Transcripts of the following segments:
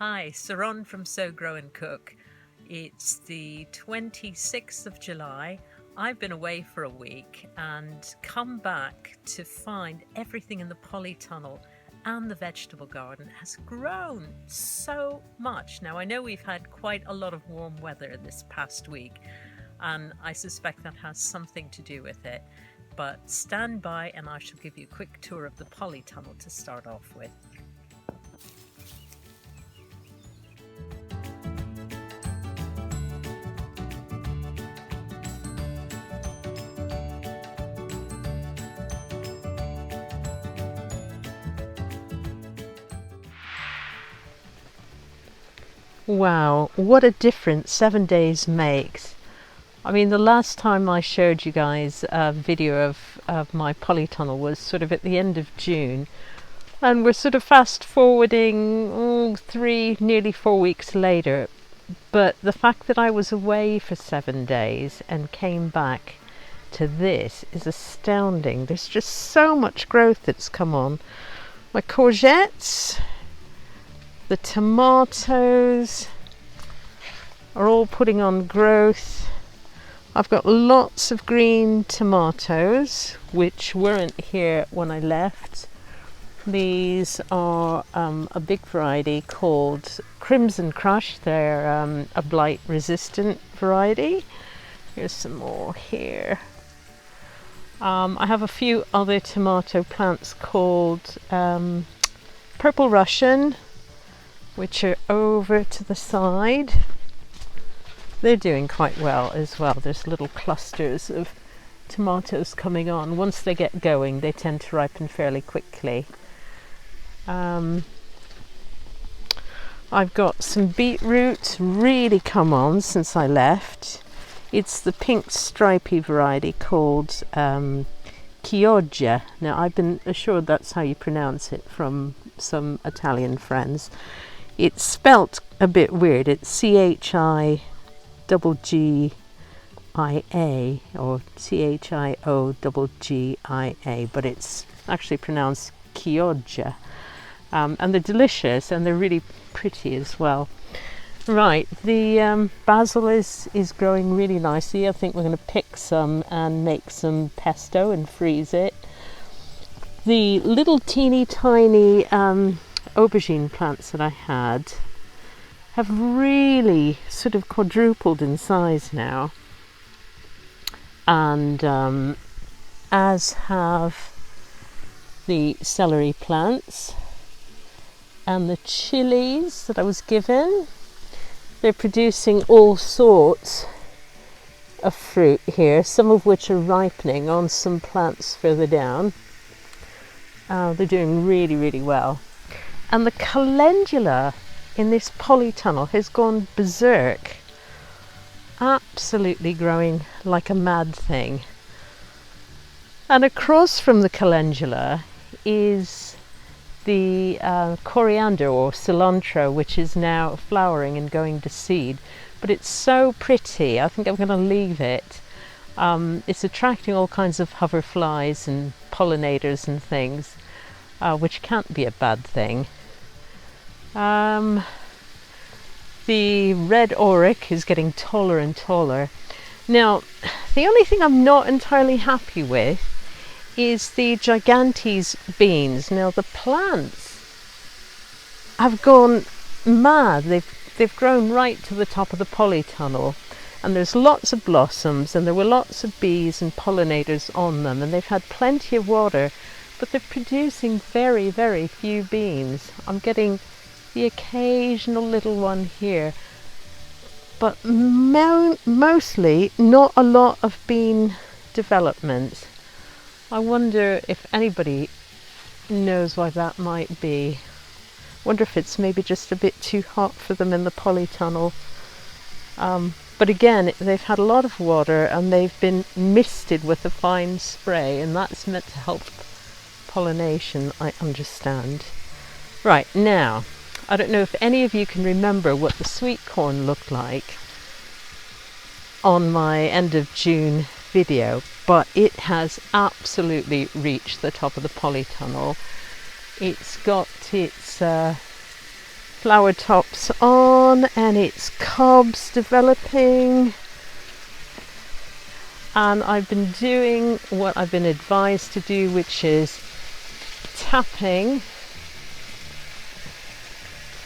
Hi, Saron from Sow Grow and Cook. It's the 26th of July. I've been away for a week and come back to find everything in the polytunnel and the vegetable garden has grown so much. Now, I know we've had quite a lot of warm weather this past week, and I suspect that has something to do with it. But stand by and I shall give you a quick tour of the polytunnel to start off with. Wow, what a difference 7 days makes. I mean, the last time I showed you guys a video of my polytunnel was sort of at the end of June. And we're sort of fast forwarding 3, nearly 4 weeks later. But the fact that I was away for 7 days and came back to this is astounding. There's just so much growth that's come on. My courgettes, the tomatoes are all putting on growth. I've got lots of green tomatoes which weren't here when I left. These are a big variety called Crimson Crush. They're a blight resistant variety. Here's some more here. I have a few other tomato plants called Purple Russian, which are over to the side. They're doing quite well as well. There's little clusters of tomatoes coming on. Once they get going, they tend to ripen fairly quickly. I've got some beetroot really come on since I left. It's the pink stripy variety called Chioggia. Now, I've been assured that's how you pronounce it from some Italian friends. It's spelt a bit weird. It's Chioggia or Chiogggia, but it's actually pronounced Chioggia. And they're delicious and they're really pretty as well. Right, the basil is growing really nicely. I think we're going to pick some and make some pesto and freeze it. The little teeny tiny aubergine plants that I had have really sort of quadrupled in size now, and as have the celery plants and the chilies that I was given. They're producing all sorts of fruit here, some of which are ripening on some plants further down. They're doing really, really well. And the calendula in this polytunnel has gone berserk, absolutely growing like a mad thing. And across from the calendula is the coriander or cilantro, which is now flowering and going to seed. But it's so pretty, I think I'm going to leave it. It's attracting all kinds of hoverflies and pollinators and things, which can't be a bad thing. The red auric is getting taller and taller. Now, the only thing I'm not entirely happy with is the gigantes beans. Now, the plants have gone mad. They've grown right to the top of the polytunnel, and there's lots of blossoms, and there were lots of bees and pollinators on them, and they've had plenty of water, but they're producing very, very few beans. I'm getting the occasional little one here, but mostly not a lot of bean development. I wonder if anybody knows why that might be. Wonder if it's maybe just a bit too hot for them in the polytunnel. But again, they've had a lot of water and they've been misted with a fine spray, and that's meant to help pollination, I understand. Right, now, I don't know if any of you can remember what the sweet corn looked like on my end of June video, but it has absolutely reached the top of the polytunnel. It's got its flower tops on, and it's cobs developing. And I've been doing what I've been advised to do, which is tapping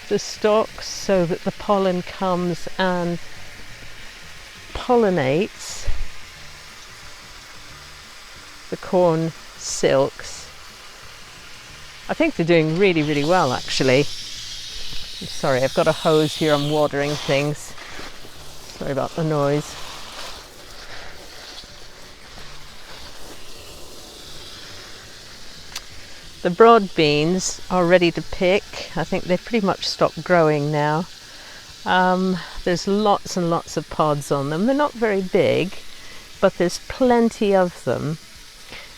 the stalks so that the pollen comes and pollinates the corn silks. I think they're doing really, really well, actually. I'm sorry, I've got a hose here, I'm watering things. Sorry about the noise. The broad beans are ready to pick. I think they've pretty much stopped growing now. There's lots and lots of pods on them. They're not very big, but there's plenty of them.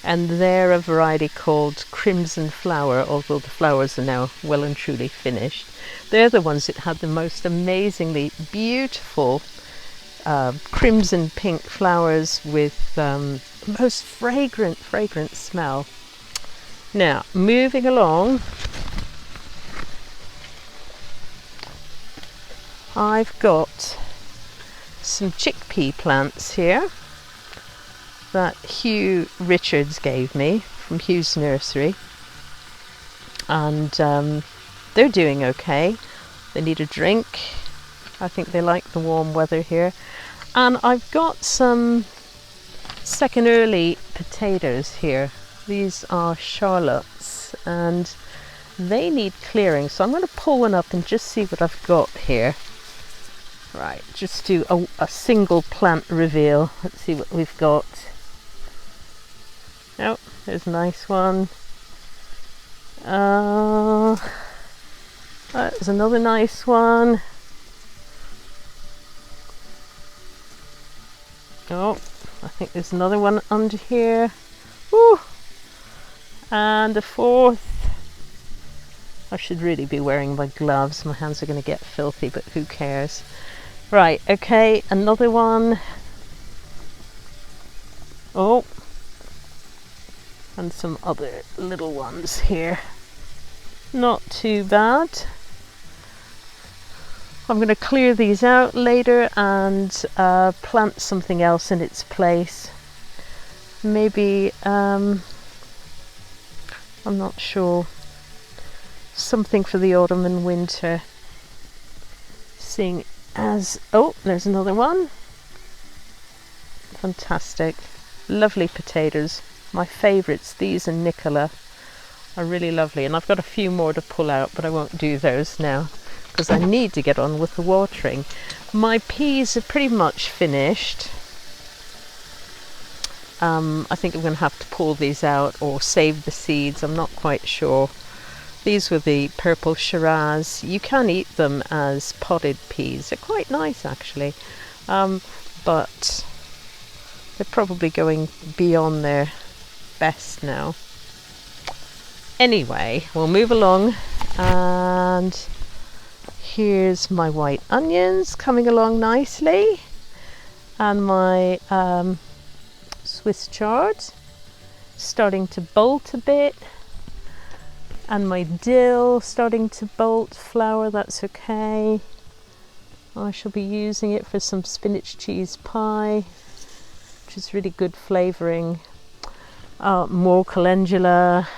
And they're a variety called Crimson Flower, although the flowers are now well and truly finished. They're the ones that had the most amazingly beautiful crimson pink flowers with most fragrant smell. Now, moving along, I've got some chickpea plants here that Hugh Richards gave me from Hugh's nursery, and they're doing okay. They need a drink. I think they like the warm weather here. And I've got some second early potatoes here. These are Charlottes and they need clearing, so I'm going to pull one up and just see what I've got here. Right, just do a single plant reveal. Let's see what we've got. Oh, there's a nice one. There's another nice one. Oh, I think there's another one under here. Woo! And a fourth. I should really be wearing my gloves. My hands are going to get filthy, but who cares? Right, okay, another one. Oh, and some other little ones here. Not too bad. I'm going to clear these out later and plant something else in its place. Maybe, I'm not sure, something for the autumn and winter. Seeing as, oh, there's another one. Fantastic. Lovely potatoes. My favourites, these and Nicola, are really lovely. And I've got a few more to pull out, but I won't do those now because I need to get on with the watering. My peas are pretty much finished. I think I'm going to have to pull these out or save the seeds. I'm not quite sure. These were the purple Shiraz. You can eat them as potted peas. They're quite nice, actually. But they're probably going beyond their best now. Anyway, we'll move along. And here's my white onions coming along nicely. And my Swiss chard starting to bolt a bit, and my dill starting to bolt flower. That's okay. I shall be using it for some spinach cheese pie, which is really good flavouring. More calendula.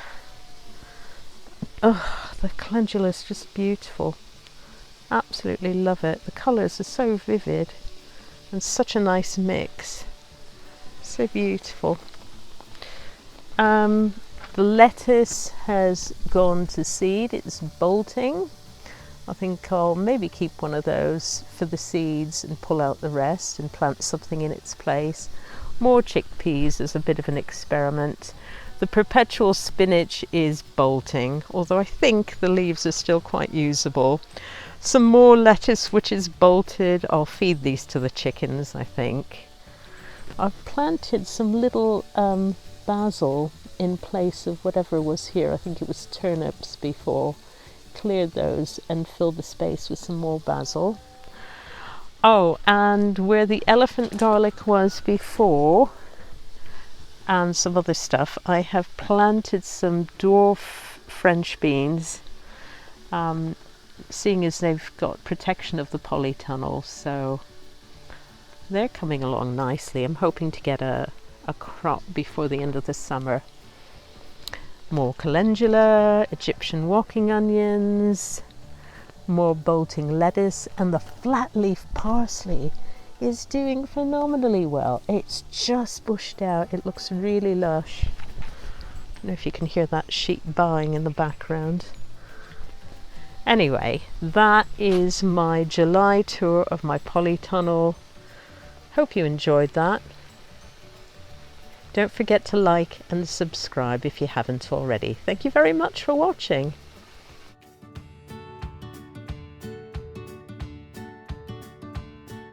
Oh, the calendula is just beautiful. Absolutely love it. The colours are so vivid and such a nice mix. So beautiful. The lettuce has gone to seed. It's bolting. I think I'll maybe keep one of those for the seeds and pull out the rest and plant something in its place. More chickpeas as a bit of an experiment. The perpetual spinach is bolting, although I think the leaves are still quite usable. Some more lettuce which is bolted. I'll feed these to the chickens, I think. I've planted some little basil in place of whatever was here. I think it was turnips before. Cleared those and filled the space with some more basil. Oh, and where the elephant garlic was before and some other stuff, I have planted some dwarf French beans. seeing as they've got protection of the polytunnel, so they're coming along nicely. I'm hoping to get a crop before the end of the summer. More calendula, Egyptian walking onions, more bolting lettuce, and the flat leaf parsley is doing phenomenally well. It's just bushed out. It looks really lush. I don't know if you can hear that sheep baaing in the background. Anyway, that is my July tour of my polytunnel. Hope you enjoyed that. Don't forget to like and subscribe if you haven't already. Thank you very much for watching.